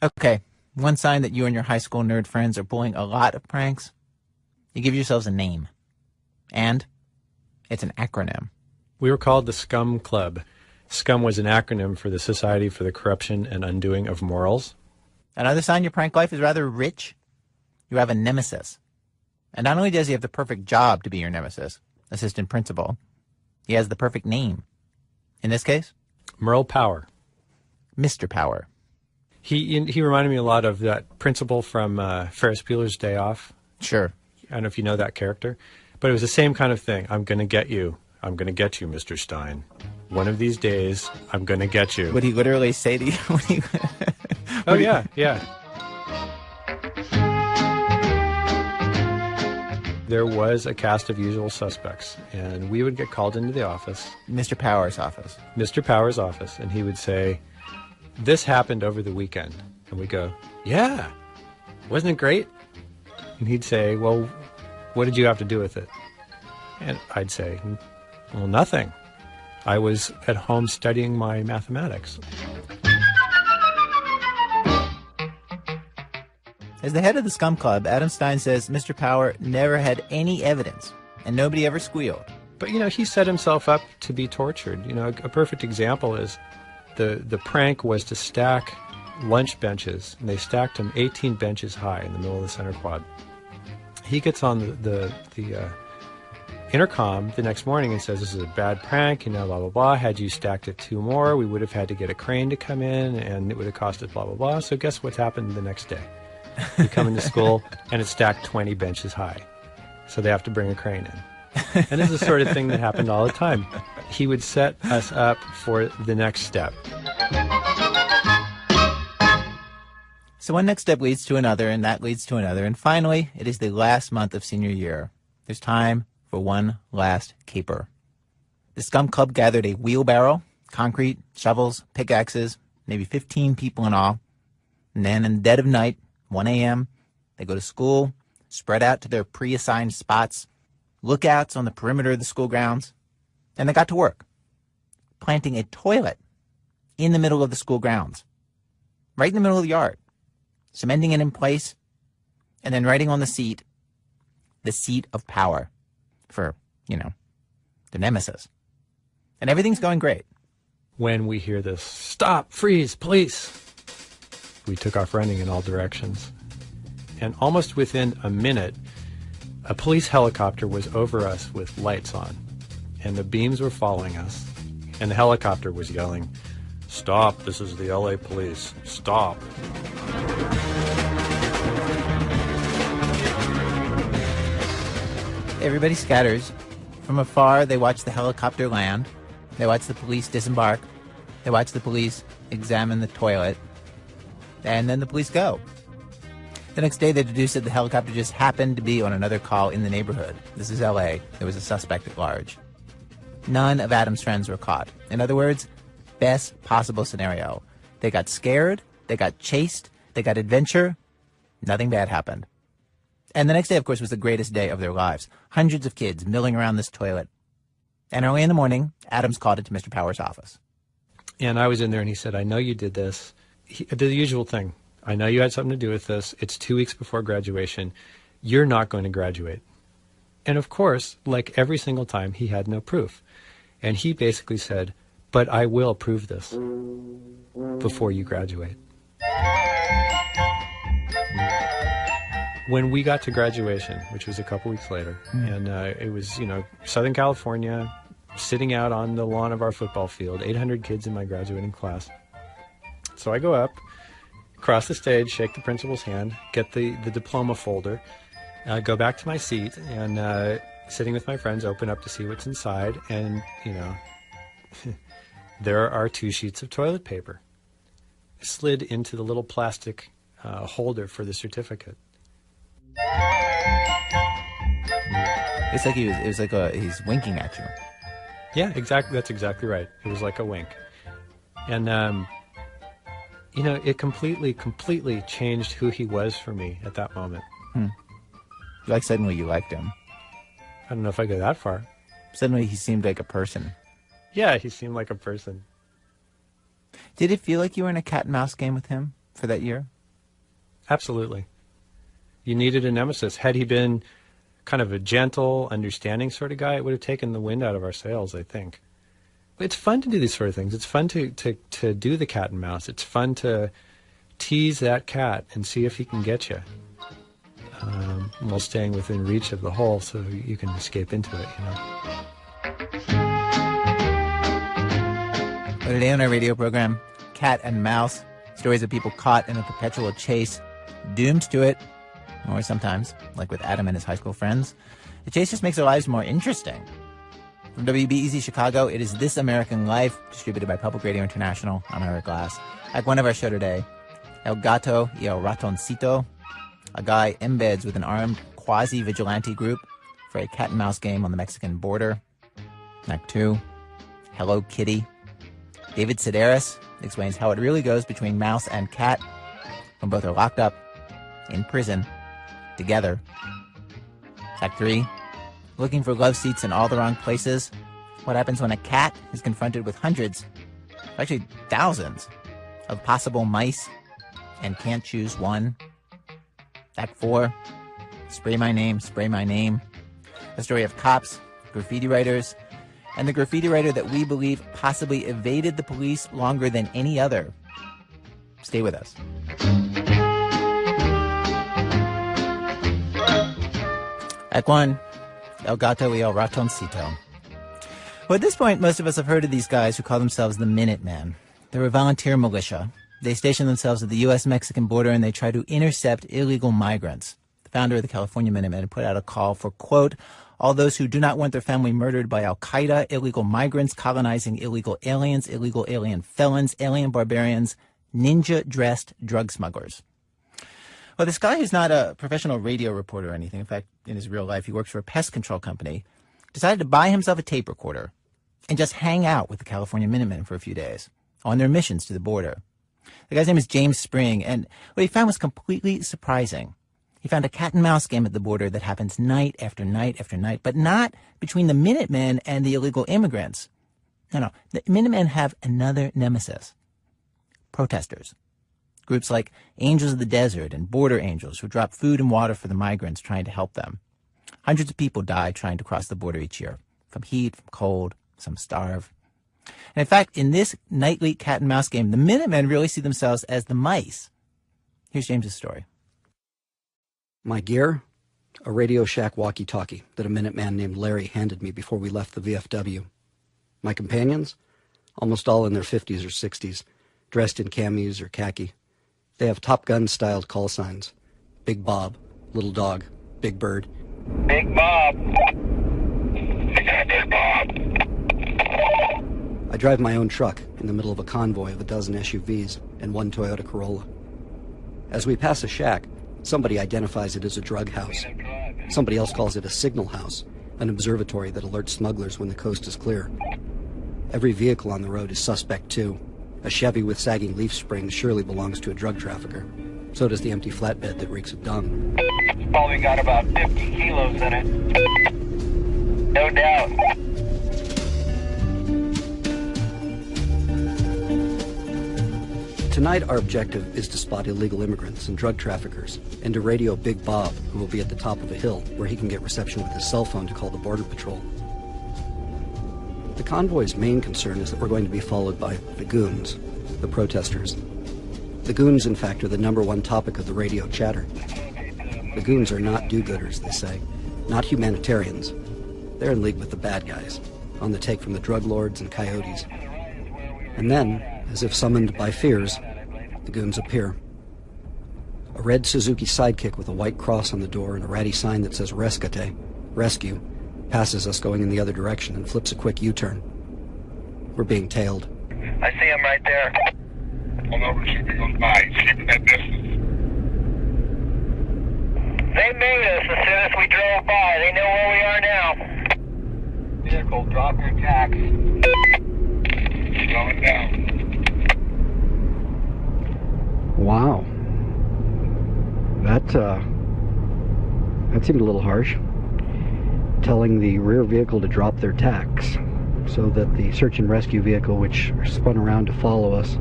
Okay, one sign that you and your high school nerd friends are pulling a lot of pranks, you give yourselves a name. And it's an acronym. We were called the Scum Club. SCUM was an acronym for the Society for the Corruption and Undoing of Morals. Another sign your prank life is rather rich, you have a nemesis. And not only does he have the perfect job to be your nemesis, assistant principal, he has the perfect name. In this case, Merle Power. Mr. Power. He reminded me a lot of that principal from Ferris Bueller's Day Off. Sure. I don't know if you know that character, but it was the same kind of thing. I'm going to get you. I'm going to get you, Mr. Stein. One of these days, I'm going to get you. Would he literally say to you? Oh, yeah, yeah. There was a cast of usual suspects, and we would get called into the office. Mr. Power's office. Mr. Power's office, and he would say, "This happened over the weekend." And we'd go, "Yeah, wasn't it great?" And he'd say, "Well, what did you have to do with it?" And I'd say, "Well, nothing. I was at home studying my mathematics." As the head of the Scum Club, Adam Stein says Mr. Power never had any evidence, and nobody ever squealed. But, he set himself up to be tortured. A perfect example is the prank was to stack lunch benches, and they stacked them 18 benches high in the middle of the center quad. He gets on the intercom the next morning and says, "This is a bad prank, blah, blah, blah. Had you stacked it 2 more, we would have had to get a crane to come in, and it would have cost us blah, blah, blah." So guess what happened the next day? We come into school, and it's stacked 20 benches high. So they have to bring a crane in. And this is the sort of thing that happened all the time. He would set us up for the next step. So one next step leads to another, and that leads to another. And finally, it is the last month of senior year. There's time for one last caper. The Scum Club gathered a wheelbarrow, concrete, shovels, pickaxes, maybe 15 people in all. And then in the dead of night, 1 a.m., they go to school, spread out to their pre-assigned spots, lookouts on the perimeter of the school grounds, and they got to work, planting a toilet in the middle of the school grounds, right in the middle of the yard, cementing it in place, and then writing on the seat of power for, the nemesis. And everything's going great. When we hear this, "Stop, freeze, police," we took off running in all directions. And almost within a minute, a police helicopter was over us with lights on. And the beams were following us. And the helicopter was yelling, "Stop, this is the LA police. Stop." Everybody scatters. From afar, they watch the helicopter land. They watch the police disembark. They watch the police examine the toilet. And then the police go. The next day, they deduce that the helicopter just happened to be on another call in the neighborhood. This is LA. There was a suspect at large. None of Adam's friends were caught. In other words, best possible scenario. They got scared. They got chased. They got adventure. Nothing bad happened. And the next day, of course, was the greatest day of their lives. Hundreds of kids milling around this toilet. And early in the morning, Adams called it to Mr. Power's office. And I was in there, and he said, "I know you did this." He did the usual thing. "I know you had something to do with this. It's 2 weeks before graduation. You're not going to graduate." And of course, like every single time, he had no proof. And he basically said, "But I will prove this before you graduate." When we got to graduation, which was a couple weeks later, and it was, Southern California, sitting out on the lawn of our football field, 800 kids in my graduating class. So I go up, cross the stage, shake the principal's hand, get the diploma folder, go back to my seat, and sitting with my friends, open up to see what's inside, and, there are 2 sheets of toilet paper slid into the little plastic holder for the certificate. It's like he's winking at you. Yeah, exactly. That's exactly right. It was like a wink. And, it completely changed who he was for me at that moment. Like suddenly you liked him. I don't know if I go that far. Suddenly he seemed like a person. Yeah, he seemed like a person. Did it feel like you were in a cat and mouse game with him? for that year? Absolutely. You needed a nemesis. Had he been kind of a gentle, understanding sort of guy, it would have taken the wind out of our sails, I think. It's fun to do these sort of things. It's fun to do the cat and mouse. It's fun to tease that cat and see if he can get you, while staying within reach of the hole so you can escape into it, you know. Well, today on our radio program, Cat and Mouse, stories of people caught in a perpetual chase, doomed to it, or sometimes, like with Adam and his high school friends, the chase just makes our lives more interesting. From WBEZ Chicago, it is This American Life, distributed by Public Radio International. I'm Eric Glass. At one of our show today, El Gato y el Ratoncito, a guy embeds with an armed quasi-vigilante group for a cat and mouse game on the Mexican border. Act 2, Hello Kitty. David Sedaris explains how it really goes between mouse and cat when both are locked up in prison together. Act 3, looking for love seats in all the wrong places. What happens when a cat is confronted with hundreds, actually thousands, of possible mice and can't choose one? Act 4, Spray My Name, Spray My Name. A story of cops, graffiti writers, and the graffiti writer that we believe possibly evaded the police longer than any other. Stay with us. Act 1, El Gato y el Ratoncito. Well, at this point, most of us have heard of these guys who call themselves the Minutemen. They're a volunteer militia. They station themselves at the U.S.-Mexican border, and they try to intercept illegal migrants. The founder of the California Minutemen put out a call for, quote, all those who do not want their family murdered by al-Qaeda, illegal migrants, colonizing illegal alien felons, alien barbarians, ninja-dressed drug smugglers. Well, this guy who's not a professional radio reporter or anything, in fact, in his real life, he works for a pest control company, decided to buy himself a tape recorder and just hang out with the California Minutemen for a few days on their missions to the border. The guy's name is James Spring, and what he found was completely surprising. He found a cat and mouse game at the border that happens night after night after night, but not between the Minutemen and the illegal immigrants. No, the Minutemen have another nemesis: protesters. Groups like Angels of the Desert and Border Angels who drop food and water for the migrants trying to help them. Hundreds of people die trying to cross the border each year, from heat, from cold, some starve. And in fact, in this nightly cat and mouse game, the Minutemen really see themselves as the mice. Here's James's story. My gear? A Radio Shack walkie-talkie that a Minuteman named Larry handed me before we left the VFW. My companions? Almost all in their 50s or 60s, dressed in camis or khaki. They have Top Gun-styled call signs. Big Bob, Little Dog, Big Bird. Big Bob. Big Bob. I drive my own truck in the middle of a convoy of a dozen SUVs and one Toyota Corolla. As we pass a shack, somebody identifies it as a drug house. Somebody else calls it a signal house, an observatory that alerts smugglers when the coast is clear. Every vehicle on the road is suspect too. A Chevy with sagging leaf springs surely belongs to a drug trafficker. So does the empty flatbed that reeks of dung. It's probably got about 50 kilos in it. No doubt. Tonight, our objective is to spot illegal immigrants and drug traffickers, and to radio Big Bob, who will be at the top of a hill where he can get reception with his cell phone to call the Border Patrol. The convoy's main concern is that we're going to be followed by the goons, the protesters. The goons, in fact, are the #1 topic of the radio chatter. The goons are not do-gooders, they say, not humanitarians. They're in league with the bad guys, on the take from the drug lords and coyotes. And then, as if summoned by fears, the goons appear. A red Suzuki Sidekick with a white cross on the door and a ratty sign that says Rescate, rescue, passes us going in the other direction and flips a quick U-turn. We're being tailed. I see him right there. Pull over, keep on by. Keep that distance. They made us as soon as we drove by. They know where we are now. Vehicle, drop your tacks. Slowing down. Wow. That seemed a little harsh. Telling the rear vehicle to drop their tacks so that the search and rescue vehicle, which spun around to follow us,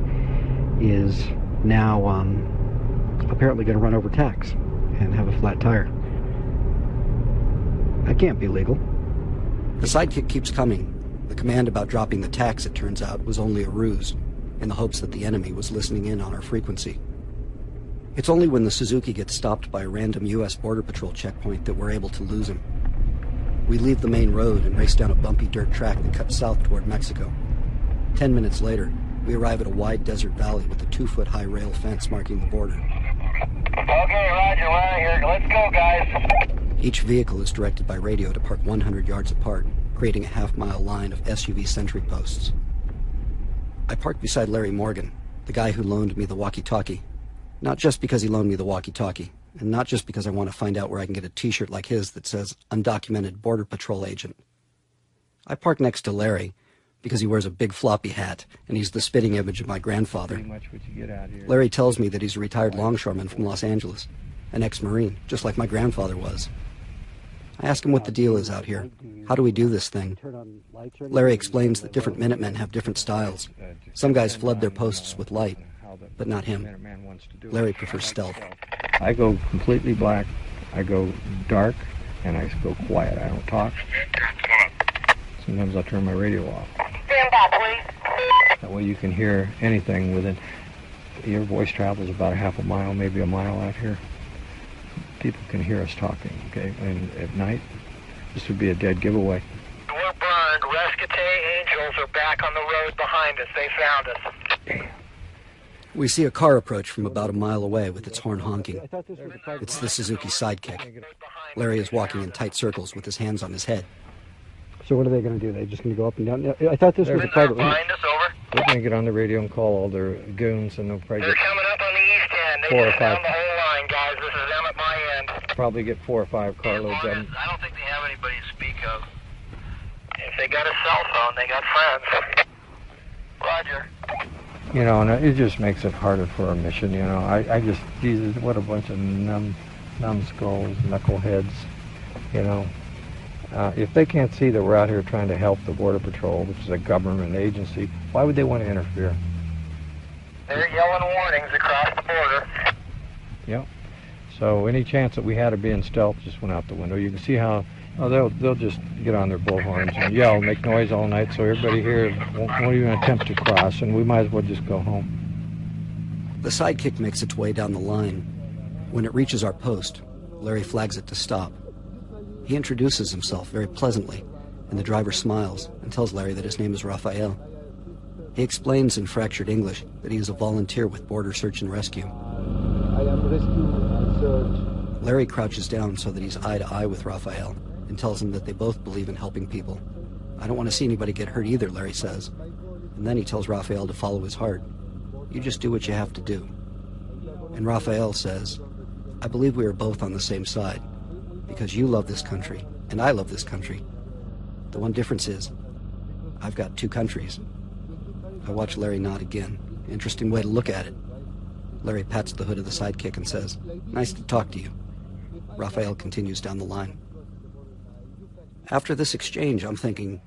is now apparently going to run over tacks and have a flat tire. That can't be legal. The sidekick keeps coming. The command about dropping the tacks, it turns out, was only a ruse, in the hopes that the enemy was listening in on our frequency. It's only when the Suzuki gets stopped by a random U.S. Border Patrol checkpoint that we're able to lose him. We leave the main road and race down a bumpy dirt track that cuts south toward Mexico. 10 minutes later, we arrive at a wide desert valley with a 2-foot-high rail fence marking the border. Okay, Roger, we're out of here. Let's go, guys. Each vehicle is directed by radio to park 100 yards apart, creating a half-mile line of SUV sentry posts. I park beside Larry Morgan, the guy who loaned me the walkie-talkie. Not just because he loaned me the walkie-talkie, and not just because I want to find out where I can get a t-shirt like his that says Undocumented Border Patrol Agent. I park next to Larry because he wears a big floppy hat, and he's the spitting image of my grandfather. Pretty much what you get out here. Larry tells me that he's a retired longshoreman from Los Angeles, an ex-Marine, just like my grandfather was. I ask him what the deal is out here. How do we do this thing? Larry explains that different Minutemen have different styles. Some guys flood their posts with light, but not him. Larry prefers stealth. I go completely black, I go dark, and I go quiet. I don't talk. Sometimes I'll turn my radio off. Stand by, please. That way you can hear anything within. Your voice travels about a half a mile, maybe a mile out here. People can hear us talking, okay? And at night, this would be a dead giveaway. We're burned. Rescate Angels are back on the road behind us. They found us. Damn. We see a car approach from about a mile away with its horn honking. It's the Suzuki Sidekick. Larry is walking in tight circles with his hands on his head. So what are they going to do? They're just going to go up and down? I thought this was a private road. Behind us, over. They're going to get on the radio and call all their goons, and they'll probably They're get, coming up on the east end. They 4 or just down 5. the whole line, guys. This is them at my end. probably get 4 or 5 carloads of them. I don't think they have anybody to speak of. If they got a cell phone, they got friends. Roger. You know, and it just makes it harder for our mission, you know. I just, Jesus, what a bunch of numbskulls, knuckleheads, you know. If they can't see that we're out here trying to help the Border Patrol, which is a government agency, why would they want to interfere? They're yelling warnings across the border. Yep. So any chance that we had of being stealth just went out the window. You can see how they'll just get on their bullhorns and yell, make noise all night, so everybody here won't even attempt to cross, and we might as well just go home. The Sidekick makes its way down the line. When it reaches our post, Larry flags it to stop. He introduces himself very pleasantly, and the driver smiles and tells Larry that his name is Raphael. He explains in fractured English that he is a volunteer with Border Search and Rescue. I am rescue and search. Larry crouches down so that he's eye to eye with Raphael and tells him that they both believe in helping people. I don't want to see anybody get hurt either, Larry says. And then he tells Raphael to follow his heart. You just do what you have to do. And Raphael says, I believe we are both on the same side, because you love this country, and I love this country. The one difference is, I've got 2 countries. I watch Larry nod again. Interesting way to look at it. Larry pats the hood of the Sidekick and says, nice to talk to you. Raphael continues down the line. After this exchange, I'm thinking,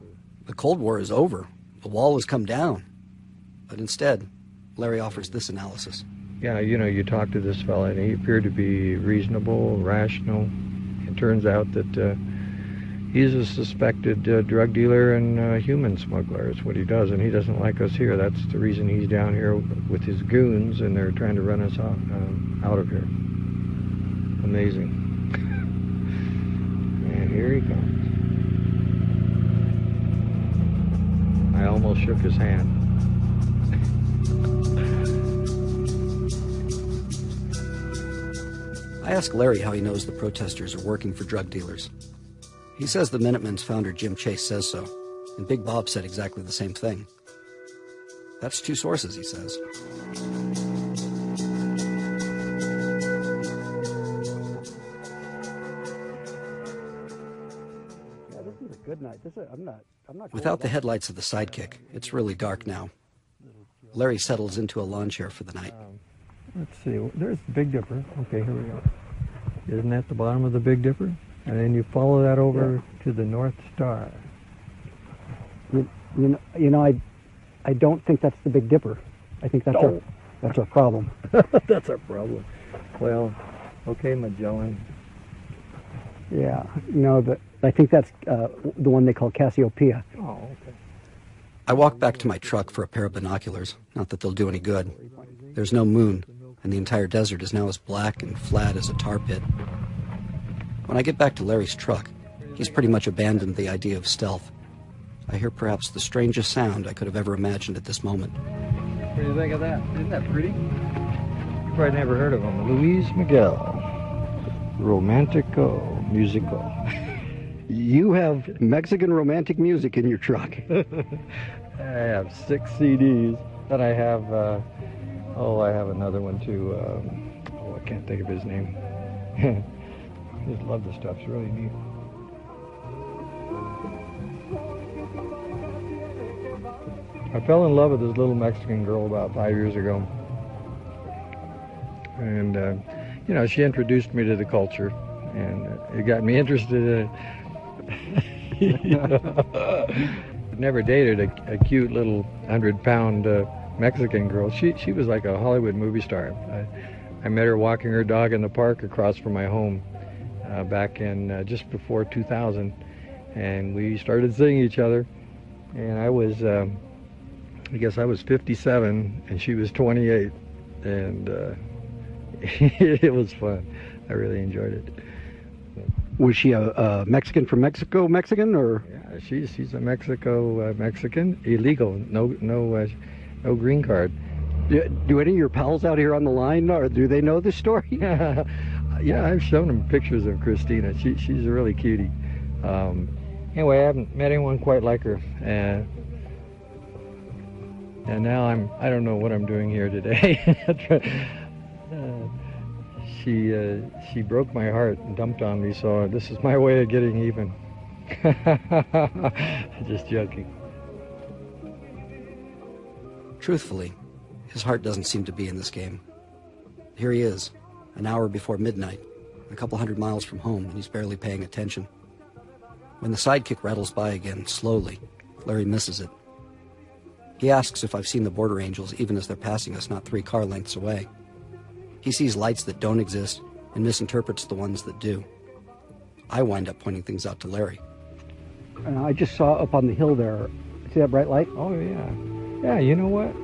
the Cold War is over. The wall has come down. But instead, Larry offers this analysis. Yeah, you know, you talk to this fella, and he appeared to be reasonable, rational. It turns out that he's a suspected drug dealer and human smuggler. It's what he does, and he doesn't like us here. That's the reason he's down here with his goons, and they're trying to run us out of here. Amazing. And here he comes. I almost shook his hand. I ask Larry how he knows the protesters are working for drug dealers. He says the Minutemen's founder Jim Chase says so, and Big Bob said exactly the same thing. That's 2 sources, he says. Yeah, this is a good night. I'm not. Without the headlights of the Sidekick, it's really dark now. Larry settles into a lawn chair for the night. Let's see, there's the Big Dipper. Okay, here we go. Isn't that the bottom of the Big Dipper? And then you follow that over to the North Star. You know, I don't think that's the Big Dipper. I think that's That's our problem. That's our problem. Well, okay, Magellan. Yeah, I think that's the one they call Cassiopeia. Oh, okay. I walk back to my truck for a pair of binoculars. Not that they'll do any good. There's no moon, and the entire desert is now as black and flat as a tar pit. When I get back to Larry's truck, he's pretty much abandoned the idea of stealth. I hear perhaps the strangest sound I could have ever imagined at this moment. What do you think of that? Isn't that pretty? You probably never heard of him. Luis Miguel. Romantico Musical. You have Mexican romantic music in your truck. I have 6 CDs. Then I have, I have another one too. I can't think of his name. I just love this stuff. It's really neat. I fell in love with this little Mexican girl about 5 years ago. And, she introduced me to the culture, and it got me interested in it. Never dated a cute little 100-pound Mexican girl. She was like a Hollywood movie star. I met her walking her dog in the park across from my home back in just before 2000, and we started seeing each other. And I was, I guess I was 57, and she was 28, and it was fun. I really enjoyed it. Was she a Mexican from Mexico, Mexican, or? Yeah, she's a Mexican, illegal, no green card. Do any of your pals out here on the line, or do they know this story? Yeah, I've shown them pictures of Christina. She's a really cutie. Anyway, I haven't met anyone quite like her, and now I don't know what I'm doing here today. She broke my heart and dumped on me, so this is my way of getting even. Just joking. Truthfully, his heart doesn't seem to be in this game. Here he is, an hour before midnight, a couple 100 miles from home, and he's barely paying attention. When the sidekick rattles by again, slowly, Larry misses it. He asks if I've seen the border angels even as they're passing us not 3 car lengths away. He sees lights that don't exist and misinterprets the ones that do. I wind up pointing things out to Larry. I just saw up on the hill there. See that bright light? Oh, yeah. Yeah, you know what?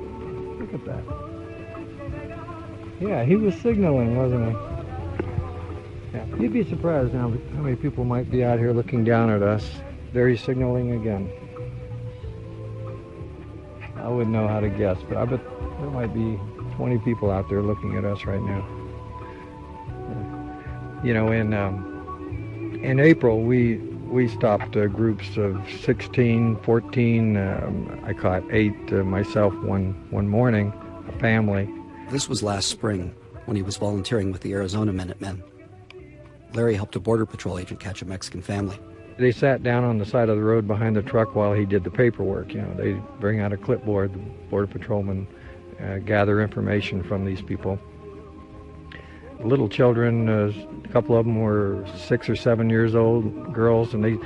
Look at that. Yeah, he was signaling, wasn't he? Yeah. You'd be surprised now how many people might be out here looking down at us. There he's signaling again. I wouldn't know how to guess, but I bet there might be 20 people out there looking at us right now. You know, in April, we stopped groups of 16, 14. I caught 8 myself one morning, a family. This was last spring, when he was volunteering with the Arizona Minutemen. Larry helped a Border Patrol agent catch a Mexican family. They sat down on the side of the road behind the truck while he did the paperwork. You know, they bring out a clipboard, the Border Patrolmen gather information from these people. Little children, a couple of them were 6 or 7 years old, girls, and they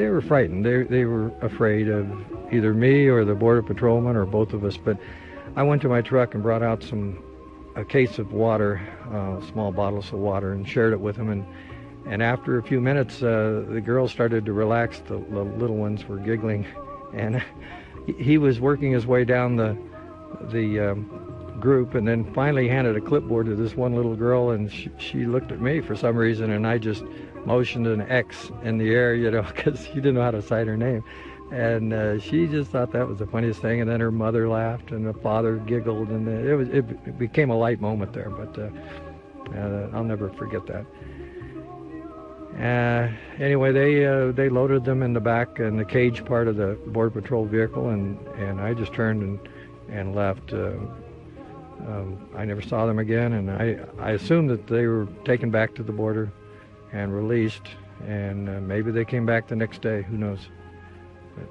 were frightened. They were afraid of either me or the Border Patrolman or both of us. But I went to my truck and brought out a case of water, small bottles of water, and shared it with them. And after a few minutes, the girls started to relax. The little ones were giggling, and he was working his way down the group, and then finally handed a clipboard to this one little girl, and she looked at me for some reason, and I just motioned an X in the air, you know, because she didn't know how to cite her name. And she just thought that was the funniest thing, and then her mother laughed, and the father giggled, and it became a light moment there, but I'll never forget that. Anyway, they loaded them in the back in the cage part of the Border Patrol vehicle, and I just turned and left. I never saw them again, and I assumed that they were taken back to the border and released, and maybe they came back the next day. Who knows? But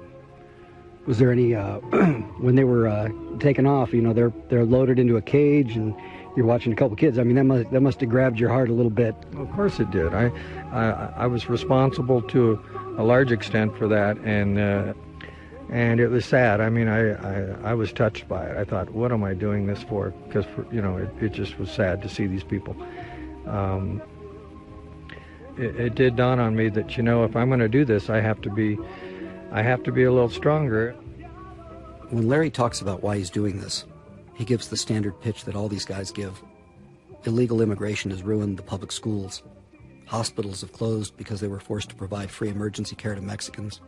was there any when they were taken off? You know, they're loaded into a cage, and you're watching a couple kids. I mean, that must have grabbed your heart a little bit. Well, of course it did. I was responsible to a large extent for that, and And it was sad. I mean, I was touched by it. I thought, what am I doing this for? Because, it just was sad to see these people. It did dawn on me that, if I'm going to do this, I have to be a little stronger. When Larry talks about why he's doing this, he gives the standard pitch that all these guys give. Illegal immigration has ruined the public schools. Hospitals have closed because they were forced to provide free emergency care to Mexicans.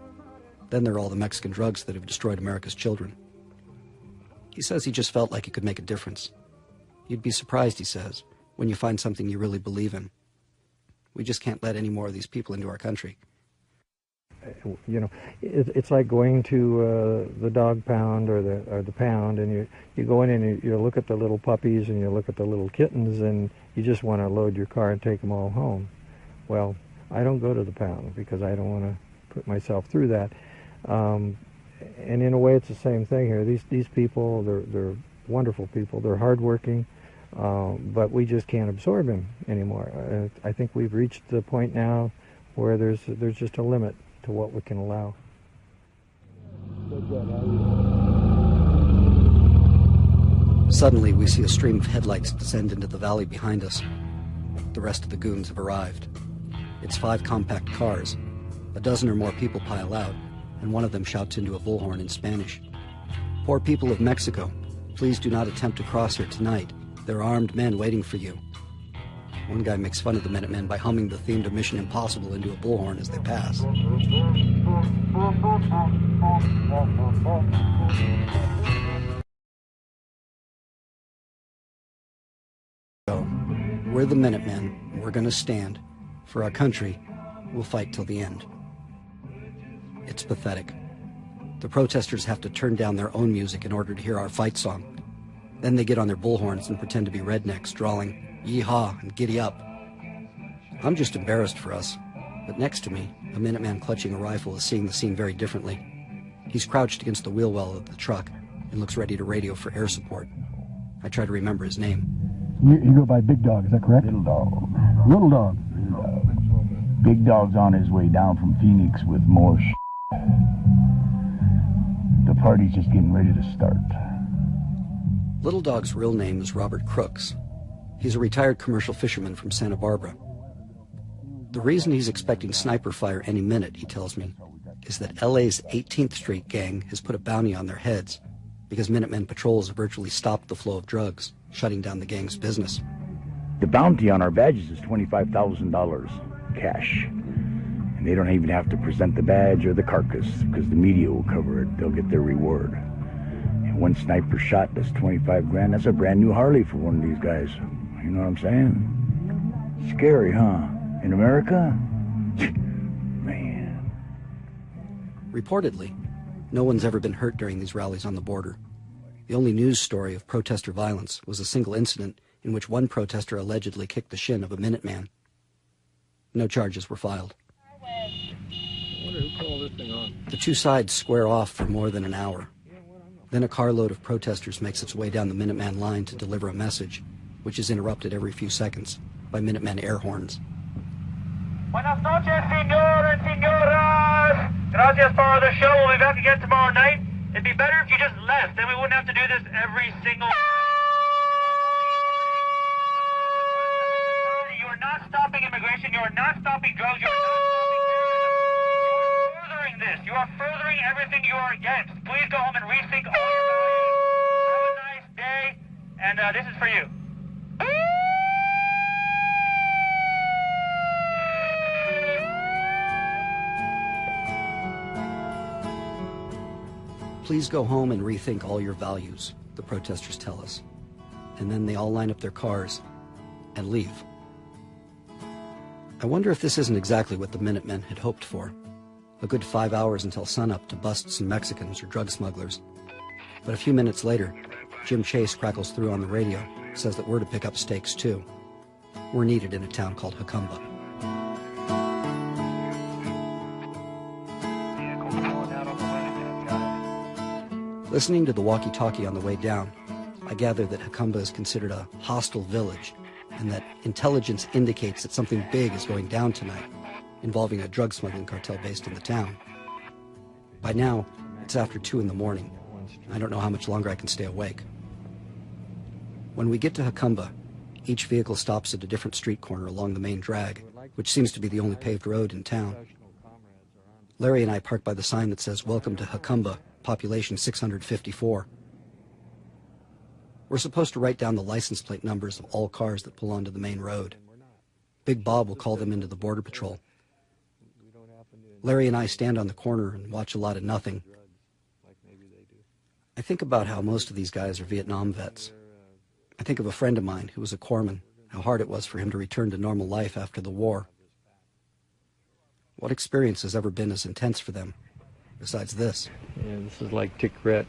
Then there are all the Mexican drugs that have destroyed America's children. He says he just felt like he could make a difference. You'd be surprised, he says, when you find something you really believe in. We just can't let any more of these people into our country. It's like going to the dog pound or the pound, and you go in and you look at the little puppies and you look at the little kittens, and you just want to load your car and take them all home. Well, I don't go to the pound because I don't want to put myself through that. And in a way, it's the same thing here. These people, they're wonderful people. They're hardworking, but we just can't absorb them anymore. I think we've reached the point now where there's just a limit to what we can allow. Suddenly, we see a stream of headlights descend into the valley behind us. The rest of the goons have arrived. It's 5 compact cars. A dozen or more people pile out, and one of them shouts into a bullhorn in Spanish. "Poor people of Mexico, please do not attempt to cross here tonight. There are armed men waiting for you." One guy makes fun of the Minutemen by humming the theme to Mission Impossible into a bullhorn as they pass. So, we're the Minutemen. We're going to stand. For our country, we'll fight till the end. It's pathetic. The protesters have to turn down their own music in order to hear our fight song. Then they get on their bullhorns and pretend to be rednecks, drawling, "Yeehaw," and "Giddy up." I'm just embarrassed for us, but next to me, a Minuteman clutching a rifle is seeing the scene very differently. He's crouched against the wheel well of the truck and looks ready to radio for air support. I try to remember his name. You go by Big Dog, is that correct? Little Dog. Little Dog. Big Dog's on his way down from Phoenix with more The party's just getting ready to start. Little Dog's real name is Robert Crooks. He's a retired commercial fisherman from Santa Barbara. The reason he's expecting sniper fire any minute, he tells me, is that LA's 18th Street gang has put a bounty on their heads because Minutemen patrols have virtually stopped the flow of drugs, shutting down the gang's business. The bounty on our badges is $25,000 cash. And they don't even have to present the badge or the carcass because the media will cover it. They'll get their reward. And one sniper shot, that's 25 grand. That's a brand new Harley for one of these guys. You know what I'm saying? Scary, huh? In America? Man. Reportedly, no one's ever been hurt during these rallies on the border. The only news story of protester violence was a single incident in which one protester allegedly kicked the shin of a Minuteman. No charges were filed. I wonder who called this thing on. The two sides square off for more than an hour. Then a carload of protesters makes its way down the Minuteman line to deliver a message, which is interrupted every few seconds by Minutemen air horns. Buenas noches, señor and señoras. Gracias for the show. We'll be back again tomorrow night. It'd be better if you just left, then we wouldn't have to do this every single... You are not stopping immigration. You are not stopping drugs. You are not stopping terrorism. You are furthering this. You are furthering everything you are against. Please go home and rethink all your values. Have a nice day. And this is for you. Please go home and rethink all your values, the protesters tell us. And then they all line up their cars and leave. I wonder if this isn't exactly what the Minutemen had hoped for. A good 5 hours until sunup to bust some Mexicans or drug smugglers. But a few minutes later, Jim Chase crackles through on the radio, says that we're to pick up stakes too. We're needed in a town called Jacumba. Listening to the walkie-talkie on the way down, I gather that Jacumba is considered a hostile village and that intelligence indicates that something big is going down tonight, involving a drug smuggling cartel based in the town. By now, It's after 2 in the morning. I don't know how much longer I can stay awake. When we get to Hakumba, each vehicle stops at a different street corner along the main drag, which seems to be the only paved road in town. Larry and I park by the sign that says, "Welcome to Hakumba, population 654. We're supposed to write down the license plate numbers of all cars that pull onto the main road. Big Bob will call them into the Border Patrol. Larry and I stand on the corner and watch a lot of nothing. I think about how most of these guys are Vietnam vets. I think of a friend of mine who was a corpsman, how hard it was for him to return to normal life after the war. What experience has ever been as intense for them, besides this? Yeah, this is like Tikrit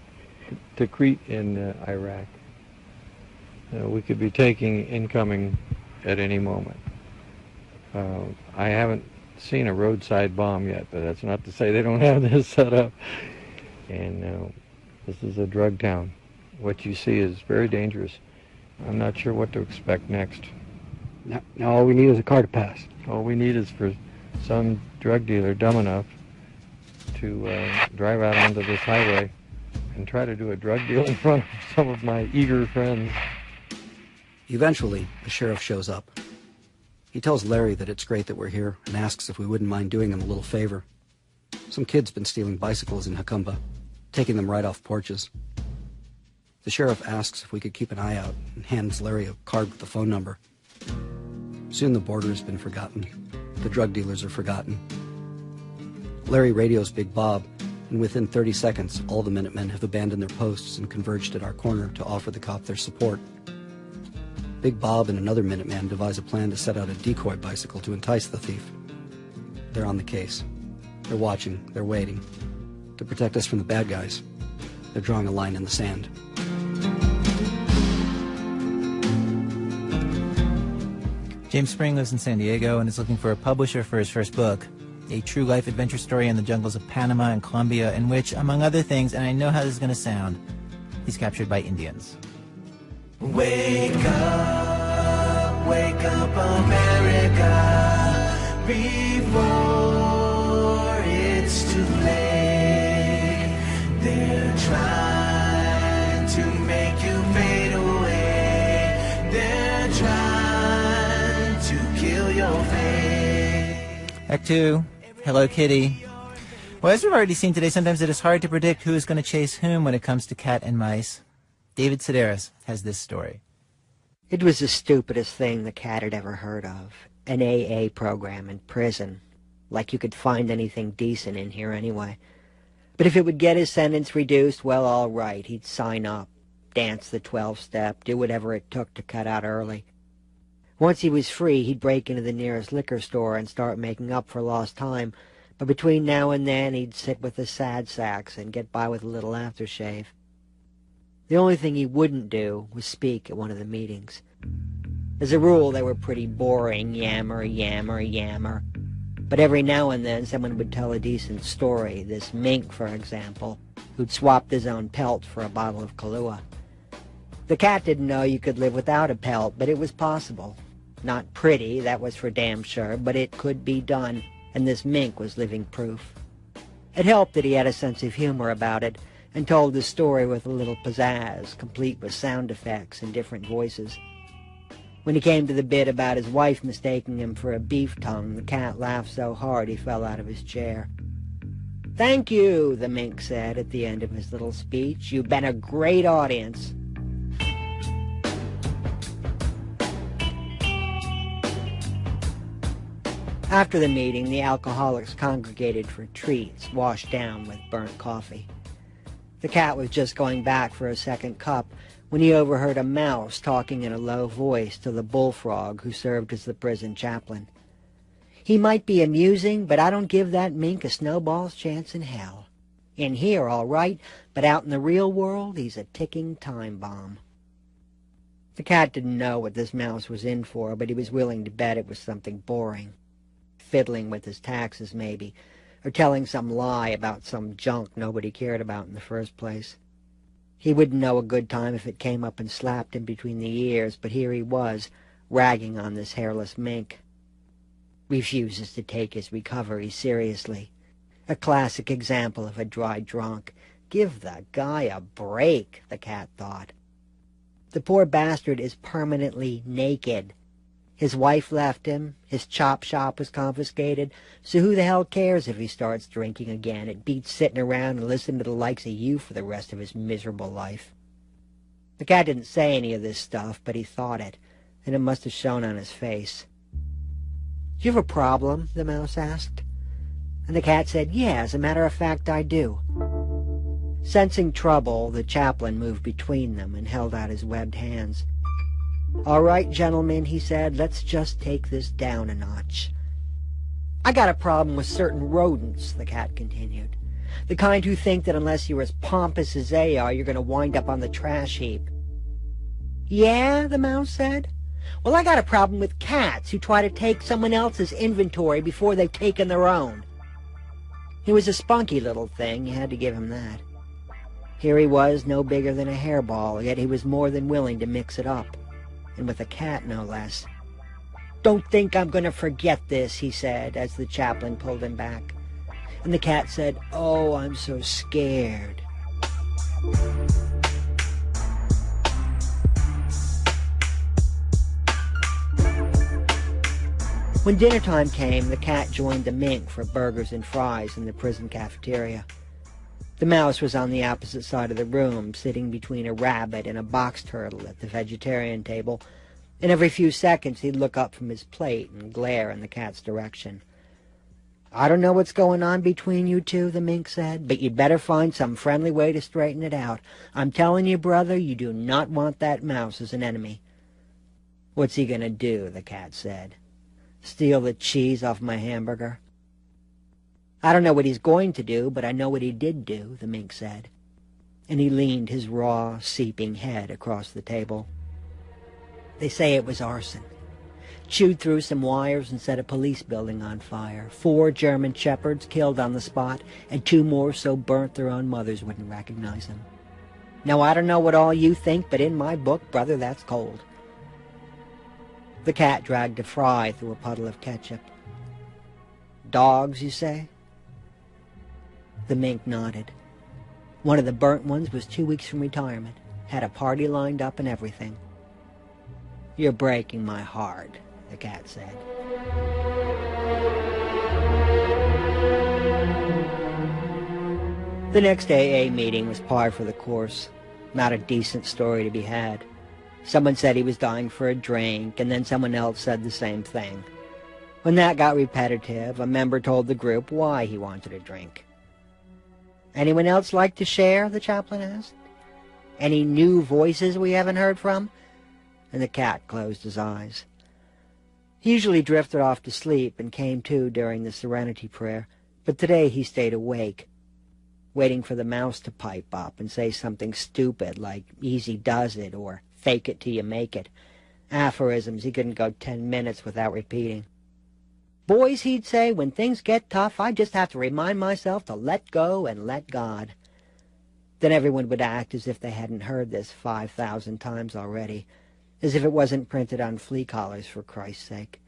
in Iraq. We could be taking incoming at any moment. I haven't seen a roadside bomb yet, but that's not to say they don't have this set up. And this is a drug town. What you see is very dangerous. I'm not sure what to expect next. Now all we need is a car to pass. All we need is for some drug dealer dumb enough to drive out onto this highway and try to do a drug deal in front of some of my eager friends. Eventually, the sheriff shows up. He tells Larry that it's great that we're here and asks if we wouldn't mind doing him a little favor. Some kid's been stealing bicycles in Hakumba, taking them right off porches. The sheriff asks if we could keep an eye out and hands Larry a card with the phone number. Soon the border has been forgotten. The drug dealers are forgotten. Larry radios Big Bob, and within 30 seconds, all the Minutemen have abandoned their posts and converged at our corner to offer the cop their support. Big Bob and another Minuteman devise a plan to set out a decoy bicycle to entice the thief. They're on the case. They're watching. They're waiting. To protect us from the bad guys, they're drawing a line in the sand. James Spring lives in San Diego and is looking for a publisher for his first book, a true life adventure story in the jungles of Panama and Colombia in which, among other things, and I know how this is going to sound, he's captured by Indians. Wake up America, before it's too late. They're trying to make you fade away. They're trying to kill your faith. Act 2, Hello Kitty. Well, as we've already seen today, sometimes it is hard to predict who is going to chase whom when it comes to cat and mice. David Sedaris has this story. It was the stupidest thing the cat had ever heard of. An AA program in prison. Like you could find anything decent in here anyway. But if it would get his sentence reduced, well, all right, he'd sign up, dance the 12-step, do whatever it took to cut out early. Once he was free, he'd break into the nearest liquor store and start making up for lost time. But between now and then, he'd sit with the sad sacks and get by with a little aftershave. The only thing he wouldn't do was speak at one of the meetings. As a rule, they were pretty boring, yammer. But every now and then, someone would tell a decent story. This mink, for example, who'd swapped his own pelt for a bottle of Kahlua. The cat didn't know you could live without a pelt, but it was possible. Not pretty, that was for damn sure, but it could be done, and this mink was living proof. It helped that he had a sense of humor about it, and told the story with a little pizzazz, complete with sound effects and different voices. When he came to the bit about his wife mistaking him for a beef tongue, the cat laughed so hard he fell out of his chair. "Thank you," the mink said at the end of his little speech. "You've been a great audience." After the meeting, the alcoholics congregated for treats, washed down with burnt coffee. The cat was just going back for a second cup when he overheard a mouse talking in a low voice to the bullfrog who served as the prison chaplain. "He might be amusing, but I don't give that mink a snowball's chance in hell. In here, all right, but out in the real world, he's a ticking time bomb." The cat didn't know what this mouse was in for, but he was willing to bet it was something boring. Fiddling with his taxes, maybe, or telling some lie about some junk nobody cared about in the first place. He wouldn't know a good time if it came up and slapped him between the ears, but here he was, ragging on this hairless mink. Refuses to take his recovery seriously. A classic example of a dry drunk. Give the guy a break, the cat thought. The poor bastard is permanently naked. His wife left him, his chop shop was confiscated, so who the hell cares if he starts drinking again? It beats sitting around and listening to the likes of you for the rest of his miserable life. The cat didn't say any of this stuff, but he thought it, and it must have shown on his face. "Do you have a problem?" the mouse asked. And the cat said, "Yeah, as a matter of fact, I do." Sensing trouble, the chaplain moved between them and held out his webbed hands. "All right, gentlemen," he said, "let's just take this down a notch." "I got a problem with certain rodents," the cat continued. "The kind who think that unless you're as pompous as they are, you're going to wind up on the trash heap." "Yeah?" the mouse said. "Well, I got a problem with cats who try to take someone else's inventory before they've taken their own." He was a spunky little thing, you had to give him that. Here he was, no bigger than a hairball, yet he was more than willing to mix it up, and with a cat no less. "Don't think I'm going to forget this," he said, as the chaplain pulled him back. And the cat said, "Oh, I'm so scared." When dinner time came, the cat joined the mink for burgers and fries in the prison cafeteria. The mouse was on the opposite side of the room, sitting between a rabbit and a box turtle at the vegetarian table, and every few seconds he'd look up from his plate and glare in the cat's direction. "I don't know what's going on between you two," the mink said, "but you'd better find some friendly way to straighten it out. I'm telling you, brother, you do not want that mouse as an enemy." "What's he going to do?" the cat said. "Steal the cheese off my hamburger?" "I don't know what he's going to do, but I know what he did do," the mink said. And he leaned his raw, seeping head across the table. "They say it was arson. Chewed through some wires and set a police building on fire. 4 German shepherds killed on the spot, and 2 more so burnt their own mothers wouldn't recognize them. Now, I don't know what all you think, but in my book, brother, that's cold." The cat dragged a fry through a puddle of ketchup. "Dogs, you say?" The mink nodded. "One of the burnt ones was 2 weeks from retirement. Had a party lined up and everything." "You're breaking my heart," the cat said. The next AA meeting was par for the course. Not a decent story to be had. Someone said he was dying for a drink, and then someone else said the same thing. When that got repetitive, a member told the group why he wanted a drink. "Anyone else like to share?" the chaplain asked. "Any new voices we haven't heard from?" And the cat closed his eyes. He usually drifted off to sleep and came to during the serenity prayer, but today he stayed awake, waiting for the mouse to pipe up and say something stupid like "easy does it" or "fake it till you make it," aphorisms he couldn't go 10 minutes without repeating. "Boys," he'd say, "when things get tough, I just have to remind myself to let go and let God." Then everyone would act as if they hadn't heard this 5,000 times already, as if it wasn't printed on flea collars, for Christ's sake.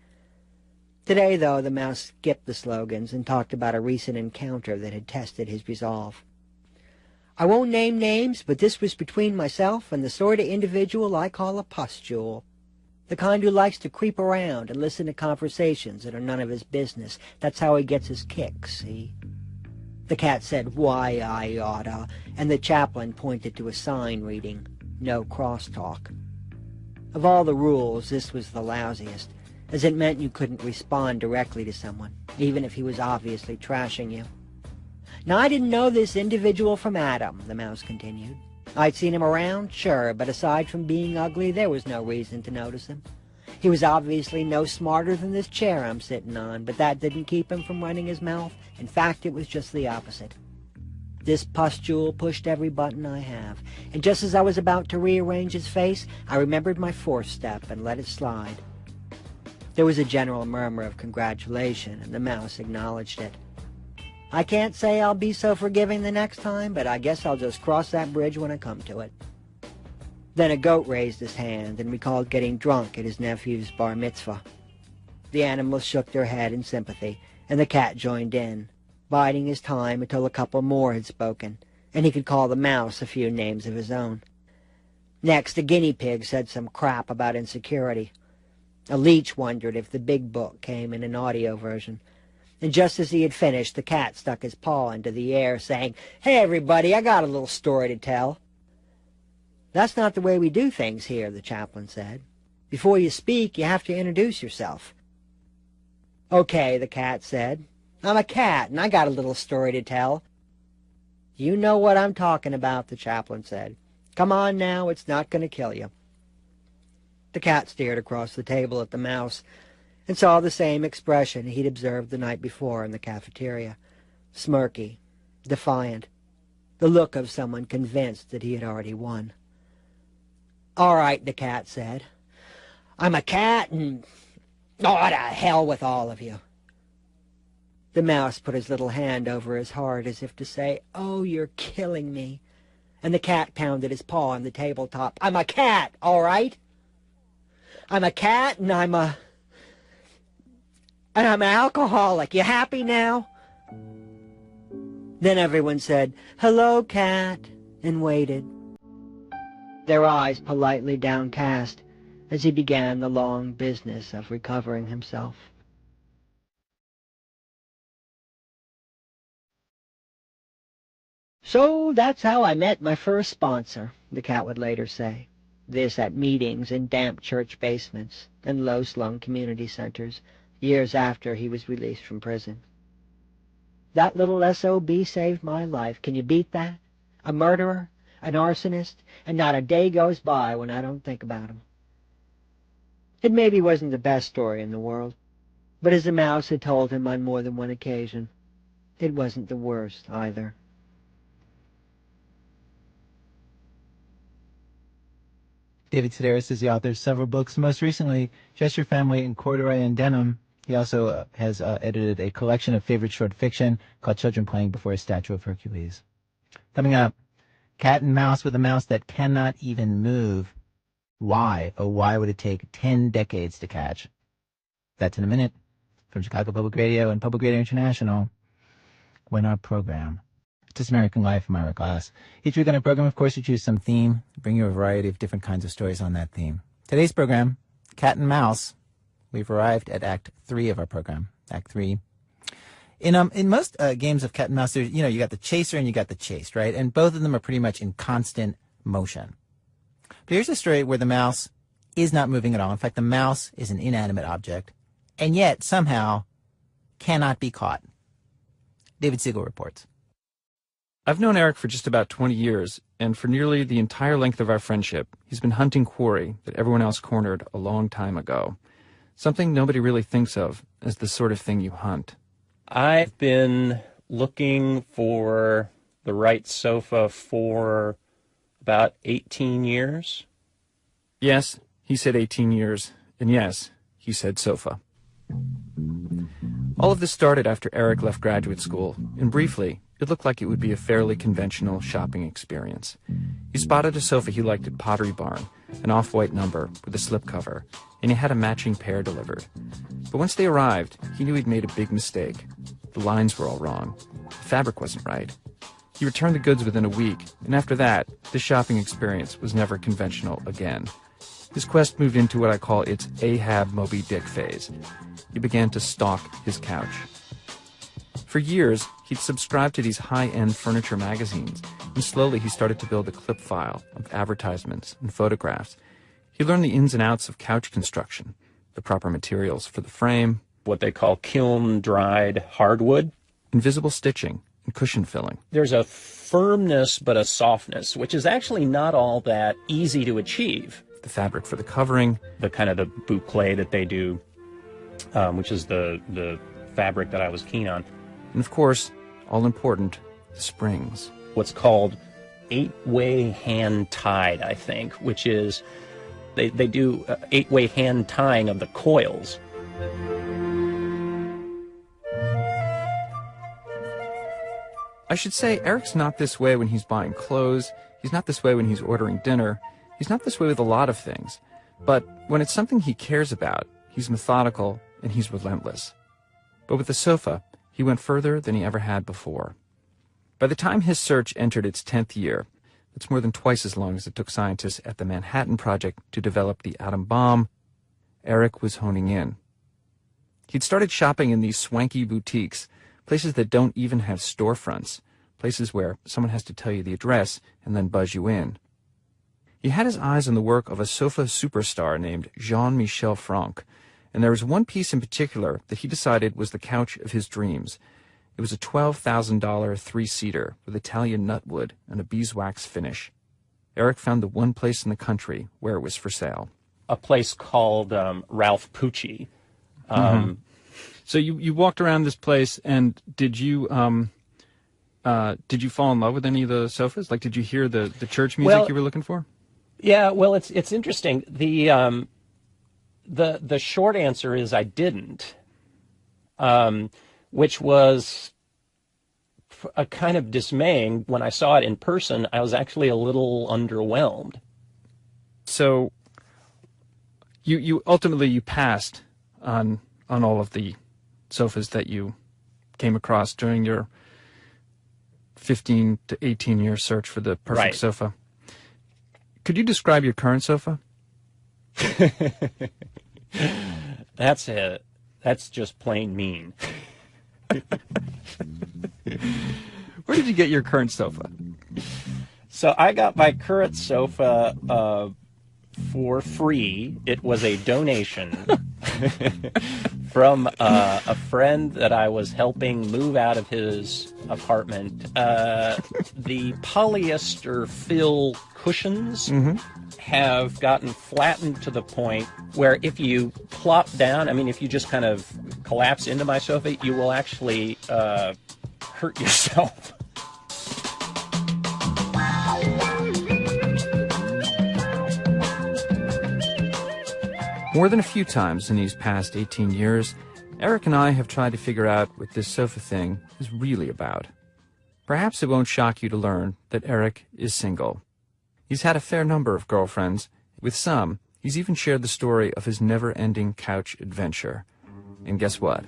Today, though, the mouse skipped the slogans and talked about a recent encounter that had tested his resolve. "I won't name names, but this was between myself and the sort of individual I call a pustule. The kind who likes to creep around and listen to conversations that are none of his business. That's how he gets his kicks, see?" The cat said, "Why, I oughta," and the chaplain pointed to a sign reading, "No crosstalk." Of all the rules, this was the lousiest, as it meant you couldn't respond directly to someone, even if he was obviously trashing you. "Now, I didn't know this individual from Adam," the mouse continued. "I'd seen him around, sure, but aside from being ugly, there was no reason to notice him. He was obviously no smarter than this chair I'm sitting on, but that didn't keep him from running his mouth. In fact, it was just the opposite. This pustule pushed every button I have, and just as I was about to rearrange his face, I remembered my 4th step and let it slide." There was a general murmur of congratulation, and the mouse acknowledged it. "I can't say I'll be so forgiving the next time, but I guess I'll just cross that bridge when I come to it." Then a goat raised his hand and recalled getting drunk at his nephew's bar mitzvah. The animals shook their head in sympathy, and the cat joined in. biding his time until a couple more had spoken, and he could call the mouse a few names of his own. Next, the guinea pig said some crap about insecurity. A leech wondered if the big book came in an audio version. And just as he had finished, the cat stuck his paw into the air, saying, "Hey, everybody, I got a little story to tell." "That's not the way we do things here," the chaplain said. "Before you speak, you have to introduce yourself." "Okay," the cat said. "I'm a cat, and I got a little story to tell." "You know what I'm talking about," the chaplain said. "Come on now, it's not going to kill you." The cat stared across the table at the mouse and saw the same expression he'd observed the night before in the cafeteria. Smirky, defiant, the look of someone convinced that he had already won. "All right," the cat said. "I'm a cat and... oh, to hell with all of you." The mouse put his little hand over his heart as if to say, "Oh, you're killing me." And the cat pounded his paw on the tabletop. "I'm a cat, all right? I'm a cat and I'm an alcoholic. You happy now?" Then everyone said, "Hello, cat," and waited, their eyes politely downcast as he began the long business of recovering himself. "So that's how I met my first sponsor," the cat would later say. This at meetings in damp church basements and low-slung community centers, years after he was released from prison. "That little SOB saved my life. Can you beat that? A murderer, an arsonist, and not a day goes by when I don't think about him." It maybe wasn't the best story in the world, but as the mouse had told him on more than one occasion, it wasn't the worst either. David Sedaris is the author of several books, most recently Just Your Family in Corduroy and Denim. He also has edited a collection of favorite short fiction called Children Playing Before a Statue of Hercules. Coming up, cat and mouse with a mouse that cannot even move. Why? Oh, why would it take 10 decades to catch? That's in a minute. From Chicago Public Radio and Public Radio International. When our program. This American Life, I'm Ira Glass. Each week on our program, of course, we choose some theme, bring you a variety of different kinds of stories on that theme. Today's program, Cat and Mouse. We've arrived at Act 3 of our program. Act 3. In most games of cat and mouse, there's, you got the chaser and you got the chased, right? And both of them are pretty much in constant motion. But here's a story where the mouse is not moving at all. In fact, the mouse is an inanimate object, and yet somehow cannot be caught. David Siegel reports. I've known Eric for just about 20 years, and for nearly the entire length of our friendship, he's been hunting quarry that everyone else cornered a long time ago. Something nobody really thinks of as the sort of thing you hunt. I've been looking for the right sofa for about 18 years. Yes, he said 18 years, and yes, he said sofa. All of this started after Eric left graduate school, and briefly, it looked like it would be a fairly conventional shopping experience. He spotted a sofa he liked at Pottery Barn, an off-white number with a slipcover, and he had a matching pair delivered. But once they arrived, he knew he'd made a big mistake. The lines were all wrong. The fabric wasn't right. He returned the goods within a week, and after that, this shopping experience was never conventional again. His quest moved into what I call its Ahab Moby Dick phase. He began to stalk his couch. For years, he'd subscribed to these high-end furniture magazines, and slowly he started to build a clip file of advertisements and photographs. He learned the ins and outs of couch construction, the proper materials for the frame, what they call kiln-dried hardwood, invisible stitching, and cushion filling. There's a firmness but a softness, which is actually not all that easy to achieve. The fabric for the covering, the kind of the boucle that they do, which is the fabric that I was keen on. And of course, all important, the springs. What's called 8-way hand tied, I think, which is they do 8-way hand tying of the coils. I should say, Eric's not this way when he's buying clothes. He's not this way when he's ordering dinner. He's not this way with a lot of things. But when it's something he cares about, he's methodical and he's relentless. But with the sofa, he went further than he ever had before. By the time his search entered its 10th year, it's more than twice as long as it took scientists at the Manhattan Project to develop the atom bomb, Eric was honing in. He'd started shopping in these swanky boutiques, places that don't even have storefronts, places where someone has to tell you the address and then buzz you in. He had his eyes on the work of a sofa superstar named Jean-Michel Franck, and there was one piece in particular that he decided was the couch of his dreams. It was a $12,000 three-seater with Italian nutwood and a beeswax finish. Eric found the one place in the country where it was for sale. A place called Ralph Pucci. So you walked around this place, and did you fall in love with any of the sofas? Like, did you hear the church music you were looking for? Yeah, well, it's interesting. The short answer is I didn't, which was a kind of dismaying. When I saw it in person, I was actually a little underwhelmed. So you ultimately passed on all of the sofas that you came across during your 15 to 18 year search for the perfect sofa. Could you describe your current sofa? That's just plain mean. Where did you get your current sofa? So I got my current sofa for free. It was a donation from a friend that I was helping move out of his apartment. The polyester fill cushions have gotten flattened to the point where if you plop down, I mean, if you just kind of collapse into my sofa, you will actually hurt yourself. More than a few times in these past 18 years, Eric and I have tried to figure out what this sofa thing is really about. Perhaps it won't shock you to learn that Eric is single. He's had a fair number of girlfriends. With some, he's even shared the story of his never-ending couch adventure. And guess what?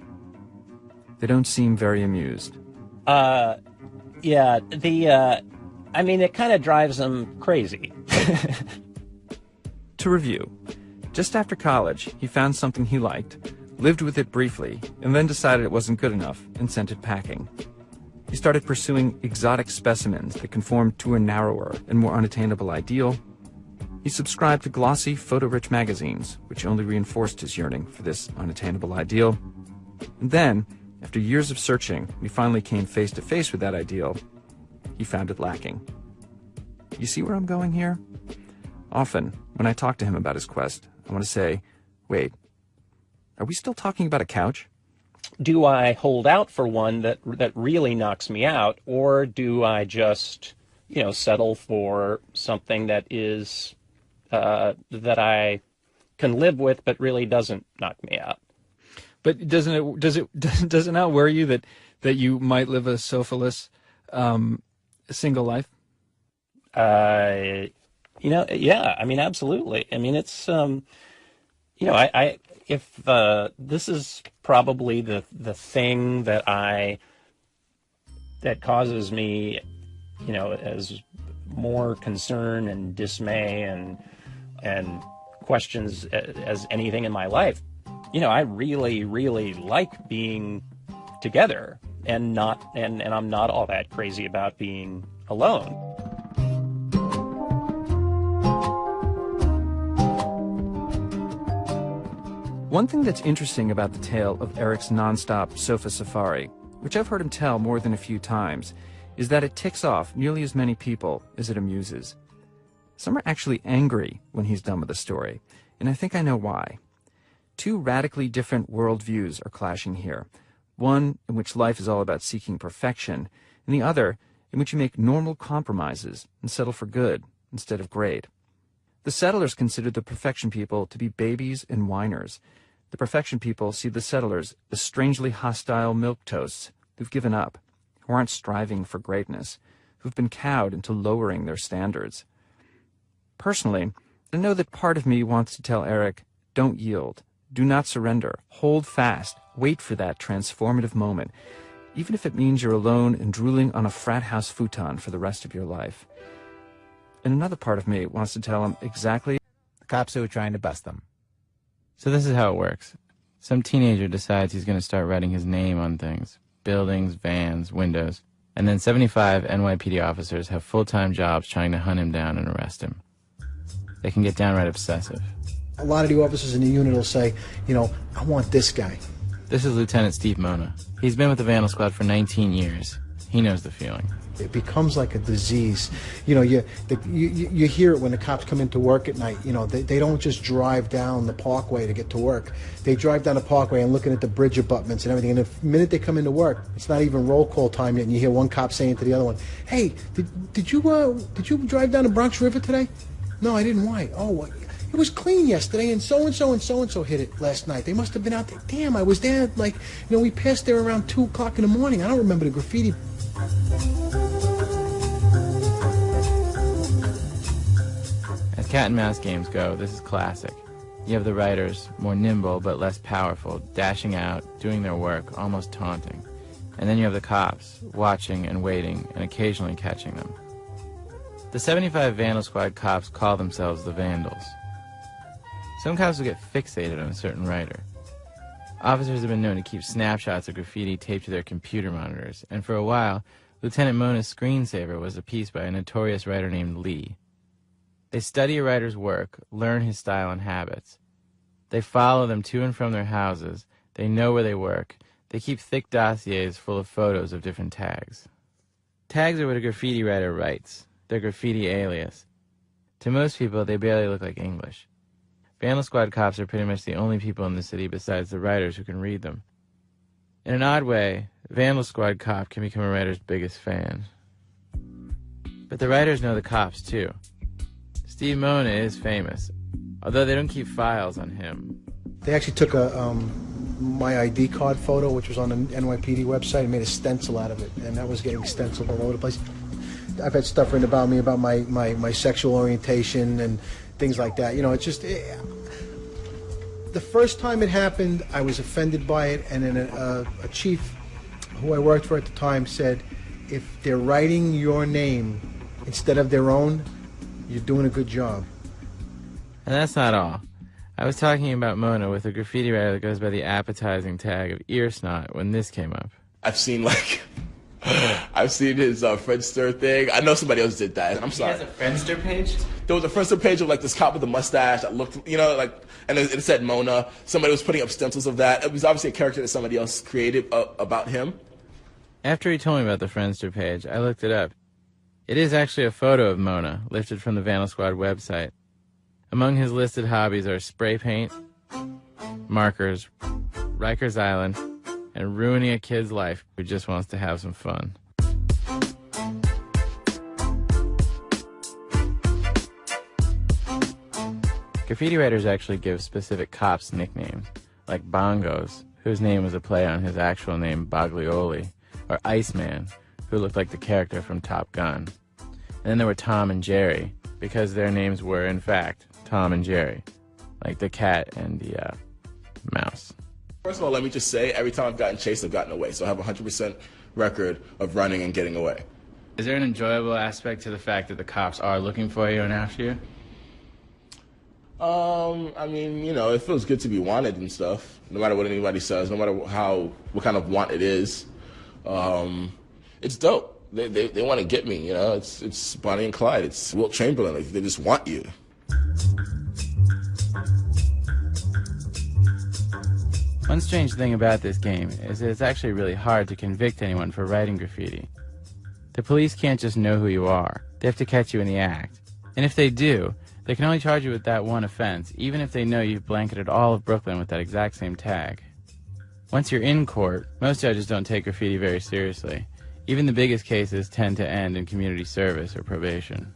They don't seem very amused. I mean, it kind of drives them crazy. To review, just after college, he found something he liked, lived with it briefly, and then decided it wasn't good enough and sent it packing. He started pursuing exotic specimens that conformed to a narrower and more unattainable ideal. He subscribed to glossy, photo-rich magazines, which only reinforced his yearning for this unattainable ideal. And then, after years of searching, when he finally came face to face with that ideal, he found it lacking. You see where I'm going here? Often, when I talk to him about his quest, I want to say, wait, are we still talking about a couch? Do I hold out for one that really knocks me out, or do I just, settle for something that is that I can live with, but really doesn't knock me out? But does it not worry you that you might live a sofa-less single life? Yeah. I mean, absolutely. I mean, it's if this is probably the thing that causes me, as more concern and dismay and questions as anything in my life. I really, really like being together and I'm not all that crazy about being alone. One thing that's interesting about the tale of Eric's nonstop sofa safari, which I've heard him tell more than a few times, is that it ticks off nearly as many people as it amuses. Some are actually angry when he's done with the story, and I think I know why. Two radically different worldviews are clashing here, one in which life is all about seeking perfection, and the other in which you make normal compromises and settle for good instead of great. The settlers consider the perfection people to be babies and whiners. The perfection people see the settlers as strangely hostile milquetoasts who've given up, who aren't striving for greatness, who've been cowed into lowering their standards. Personally, I know that part of me wants to tell Eric, don't yield, do not surrender, hold fast, wait for that transformative moment. even if it means you're alone and drooling on a frat house futon for the rest of your life. And another part of me wants to tell him exactly the cops who were trying to bust them. So this is how it works. Some teenager decides he's going to start writing his name on things, buildings, vans, windows, and then 75 NYPD officers have full-time jobs trying to hunt him down and arrest him. They can get downright obsessive. A lot of the officers in the unit will say, you know, I want this guy. This is Lieutenant Steve Mona. He's been with the Vandal Squad for 19 years. He knows the feeling. It becomes like a disease. You know, you hear it when the cops come into work at night. You know, they don't just drive down the parkway to get to work. They drive down the parkway and looking at the bridge abutments and everything. And the minute they come into work, it's not even roll call time yet, and you hear one cop saying to the other one, "Hey, did you drive down the Bronx River today?" "No, I didn't. Why?" "Oh, well, it was clean yesterday, and so-and-so and so-and-so hit it last night. They must have been out there. Damn, I was there, like, you know, we passed there around 2 o'clock in the morning. I don't remember the graffiti." As cat and mouse games go, this is classic. You have the writers, more nimble but less powerful, dashing out, doing their work, almost taunting. And then you have the cops, watching and waiting and occasionally catching them. The 75 Vandal Squad cops call themselves the Vandals. Some cops will get fixated on a certain writer. Officers have been known to keep snapshots of graffiti taped to their computer monitors, and for a while, Lieutenant Mona's screensaver was a piece by a notorious writer named Lee. They study a writer's work, learn his style and habits. They follow them to and from their houses. They know where they work. They keep thick dossiers full of photos of different tags. Tags are what a graffiti writer writes. Their graffiti alias. To most people, they barely look like English. Vandal Squad cops are pretty much the only people in the city besides the writers who can read them. In an odd way, Vandal Squad cop can become a writer's biggest fan. But the writers know the cops, too. Steve Mona is famous, although they don't keep files on him. They actually took my ID card photo, which was on the NYPD website, and made a stencil out of it, and that was getting stenciled all over the place. I've had stuff written about me, about my sexual orientation and things like that. You know, it's just... the first time it happened, I was offended by it, and then a chief who I worked for at the time said, if they're writing your name instead of their own, you're doing a good job. And that's not all. I was talking about Mona with a graffiti writer that goes by the appetizing tag of ear snot when this came up. I've seen, like... I've seen his Friendster thing. I know somebody else did that. I'm sorry. He has a Friendster page? There was a Friendster page of, like, this cop with a mustache that looked, you know, like... And it said Mona. Somebody was putting up stencils of that. It was obviously a character that somebody else created about him. After he told me about the Friendster page, I looked it up. It is actually a photo of Mona, lifted from the Vandal Squad website. Among his listed hobbies are spray paint, markers, Rikers Island, and ruining a kid's life who just wants to have some fun. Graffiti writers actually give specific cops nicknames, like Bongos, whose name was a play on his actual name, Baglioli, or Iceman, who looked like the character from Top Gun. And then there were Tom and Jerry, because their names were, in fact, Tom and Jerry, like the cat and the mouse. First of all, let me just say, every time I've gotten chased, I've gotten away. So I have a 100% record of running and getting away. Is there an enjoyable aspect to the fact that the cops are looking for you and after you? I mean, you know, it feels good to be wanted and stuff, no matter what anybody says, no matter what kind of want it is. It's dope. They want to get me, you know. It's Bonnie and Clyde. It's Wilt Chamberlain. Like, they just want you. One strange thing about this game is that it's actually really hard to convict anyone for writing graffiti. The police can't just know who you are. They have to catch you in the act. And if they do, they can only charge you with that one offense, even if they know you've blanketed all of Brooklyn with that exact same tag. Once you're in court, most judges don't take graffiti very seriously. Even the biggest cases tend to end in community service or probation.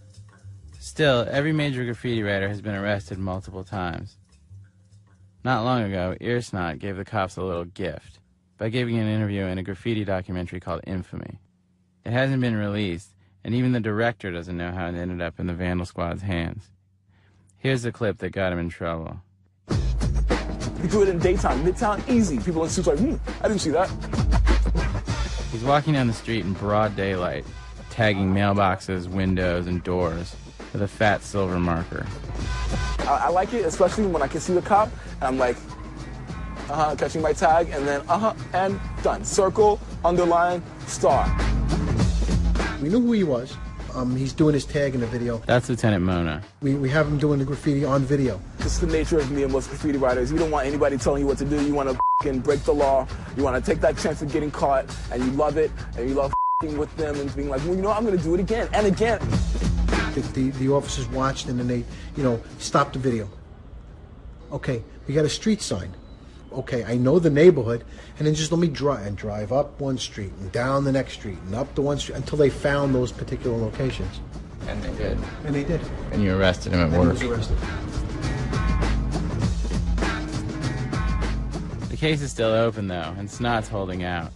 Still, every major graffiti writer has been arrested multiple times. Not long ago, Earsnot gave the cops a little gift by giving an interview in a graffiti documentary called Infamy. It hasn't been released, and even the director doesn't know how it ended up in the Vandal Squad's hands. Here's the clip that got him in trouble. You do it in daytime, midtown, easy. People in suits like, I didn't see that. He's walking down the street in broad daylight, tagging mailboxes, windows, and doors with a fat silver marker. I like it, especially when I can see the cop, and I'm like, catching my tag, and then, and done. Circle, underline, star. We knew who he was. He's doing his tag in the video. That's Lieutenant Mona. We have him doing the graffiti on video. This is the nature of me and most graffiti writers. You don't want anybody telling you what to do. You want to break the law. You want to take that chance of getting caught, and you love it, and you love with them and being like, well, you know, I'm going to do it again and again. The officers watched, and then they, stopped the video. Okay, we got a street sign. Okay, I know the neighborhood, and then just let me drive up one street and down the next street and up the one street until they found those particular locations. And they did. And they did. And you arrested him at work. He was arrested. The case is still open, though, and Snot's holding out.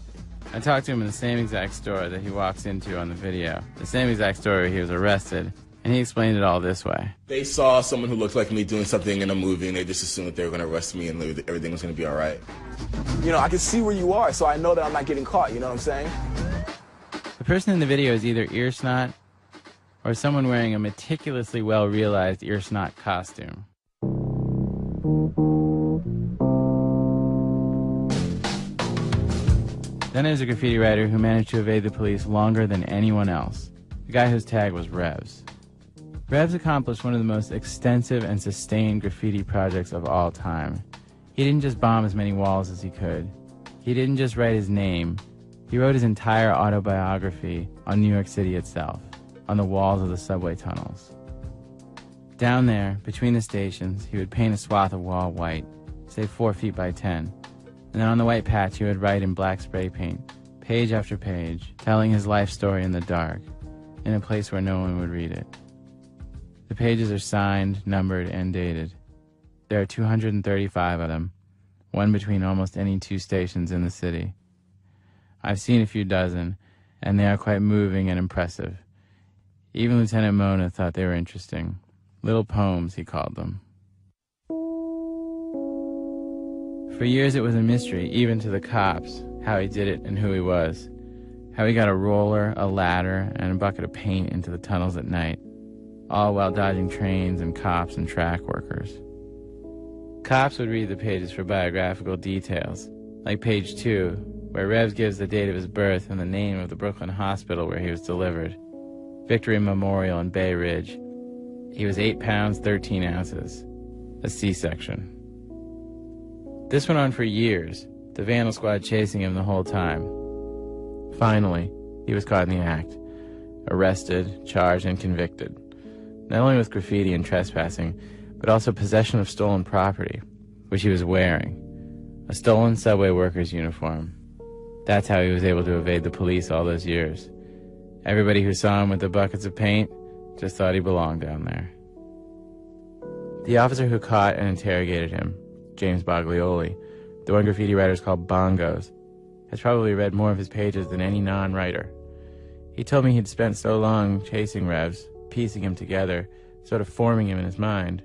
I talked to him in the same exact store that he walks into on the video, the same exact store where he was arrested, and he explained it all this way. They saw someone who looked like me doing something in a movie, and they just assumed that they were going to arrest me and everything was going to be all right. You know, I can see where you are, so I know that I'm not getting caught, you know what I'm saying? The person in the video is either Ear Snot or someone wearing a meticulously well-realized Ear Snot costume. Then there's a graffiti writer who managed to evade the police longer than anyone else, the guy whose tag was Revs. Revs accomplished one of the most extensive and sustained graffiti projects of all time. He didn't just bomb as many walls as he could. He didn't just write his name. He wrote his entire autobiography on New York City itself, on the walls of the subway tunnels. Down there, between the stations, he would paint a swath of wall white, say 4 feet by 10. And then on the white patch, he would write in black spray paint, page after page, telling his life story in the dark, in a place where no one would read it. The pages are signed, numbered, and dated. There are 235 of them, one between almost any 2 stations in the city. I've seen a few dozen, and they are quite moving and impressive. Even Lieutenant Mona thought they were interesting. Little poems, he called them. For years it was a mystery, even to the cops, how he did it and who he was. How he got a roller, a ladder, and a bucket of paint into the tunnels at night, all while dodging trains and cops and track workers. Cops would read the pages for biographical details, like page 2, where Revs gives the date of his birth and the name of the Brooklyn hospital where he was delivered, Victory Memorial in Bay Ridge. He was 8 pounds, 13 ounces, a C-section. This went on for years, the Vandal Squad chasing him the whole time. Finally, he was caught in the act, arrested, charged, and convicted, not only with graffiti and trespassing, but also possession of stolen property, which he was wearing, a stolen subway worker's uniform. That's how he was able to evade the police all those years. Everybody who saw him with the buckets of paint just thought he belonged down there. The officer who caught and interrogated him, James Baglioli, the one graffiti writers call Bongos, has probably read more of his pages than any non-writer. He told me he'd spent so long chasing Revs, piecing him together, sort of forming him in his mind,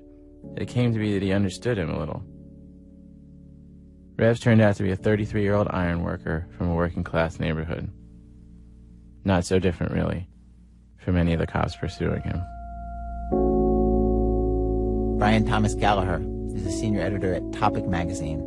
that it came to be that he understood him a little. Revs turned out to be a 33-year-old iron worker from a working-class neighborhood. Not so different, really, from any of the cops pursuing him. Brian Thomas Gallagher is the senior editor at Topic magazine.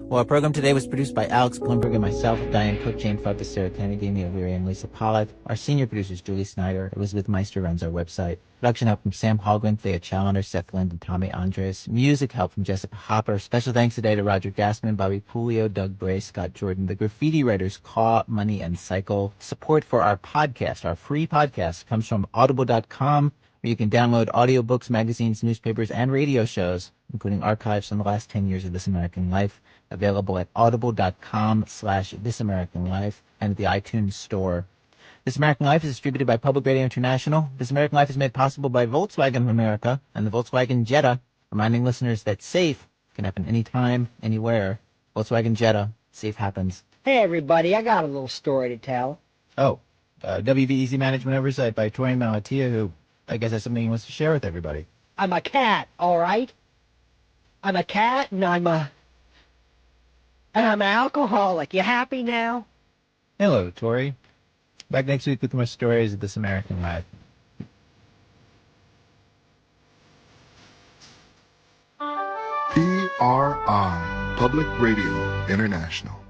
Well, our program today was produced by Alex Bloomberg and myself, Diane Cook, Jane Focus, Sarah Kennedy, Neil Leary, and Lisa Pollack. Our senior producers, Julie Snyder. Elizabeth Meister runs our website. Production help from Sam Hogwin, Thea Challoner, Seth Lind, and Tommy Andres. Music help from Jessica Hopper. Special thanks today to Roger Gassman, Bobby Pulio, Doug Bray, Scott Jordan, the graffiti writers Caw, Money, and Cycle. Support for our podcast, our free podcast, comes from audible.com, where you can download audiobooks, magazines, newspapers, and radio shows, including archives from the last 10 years of This American Life, available at audible.com/thisamericanlife and at the iTunes Store. This American Life is distributed by Public Radio International. This American Life is made possible by Volkswagen of America and the Volkswagen Jetta, reminding listeners that safe can happen anytime, anywhere. Volkswagen Jetta, safe happens. Hey, everybody, I got a little story to tell. Oh, WVEZ Management Oversight by Tori Malatia, who I guess has something he wants to share with everybody. I'm a cat, all right? I'm a cat, and I'm an alcoholic. You happy now? Hello, Tori. Back next week with more stories of This American Life. PRI, Public Radio International.